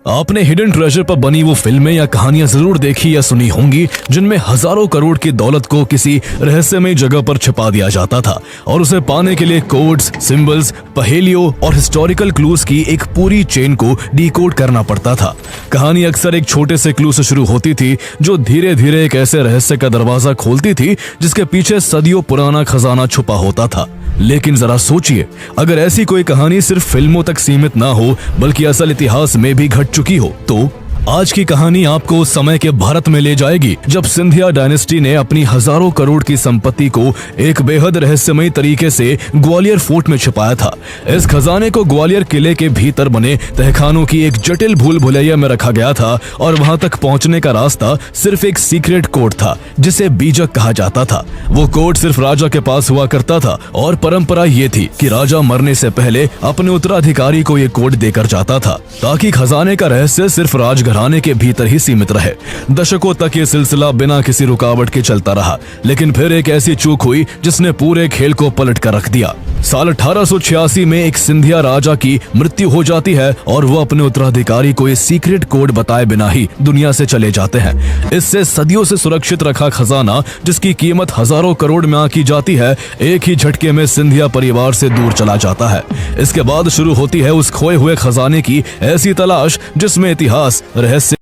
आपने hidden treasure पर बनी वो फिल्में या कहानियां जरूर देखी या सुनी होंगी जिनमें हजारों करोड़ की दौलत को किसी रहस्यमय जगह पर छिपा दिया जाता था और उसे पाने के लिए कोड्स, सिंबल्स, पहेलियों और हिस्टोरिकल क्लूज की एक पूरी चेन को डिकोड करना पड़ता था। कहानी अक्सर एक छोटे से क्लू से शुरू होती थी जो धीरे धीरे एक ऐसे रहस्य का दरवाजा खोलती थी जिसके पीछे सदियों पुराना खजाना छुपा होता था। लेकिन जरा सोचिए, अगर ऐसी कोई कहानी सिर्फ फिल्मों तक सीमित ना हो बल्कि असल इतिहास में भी घट चुकी हो, तो आज की कहानी आपको उस समय के भारत में ले जाएगी जब सिंधिया डायनेस्टी ने अपनी हजारों करोड़ की संपत्ति को एक बेहद रहस्यमय तरीके से ग्वालियर फोर्ट में छिपाया था। इस खजाने को ग्वालियर किले के भीतर बने तहखानों की एक जटिल भूल भुलैया में रखा गया था और वहां तक पहुंचने का रास्ता सिर्फ एक सीक्रेट कोड था जिसे बीजक कहा जाता था। वो कोड सिर्फ राजा के पास हुआ करता था और परंपरा ये थी कि राजा मरने से पहले अपने उत्तराधिकारी को ये कोड देकर जाता था ताकि खजाने का रहस्य सिर्फ राजघराने के भीतर ही सीमित रहे। दशकों तक ये सिलसिला बिना किसी रुकावट के चलता रहा, लेकिन फिर एक ऐसी चूक हुई जिसने पूरे खेल को पलट कर रख दिया। साल 1886 में एक सिंधिया राजा की मृत्यु हो जाती है और वो अपने उत्तराधिकारी को ये सीक्रेट कोड बताए बिना ही दुनिया से चले जाते हैं। इससे सदियों से सुरक्षित रखा खजाना जिसकी कीमत हजारों करोड़ में आंकी जाती है, एक ही झटके में सिंधिया परिवार से दूर चला जाता है। इसके बाद शुरू होती है उस खोए हुए खजाने की ऐसी तलाश जिसमें इतिहास, रहस्य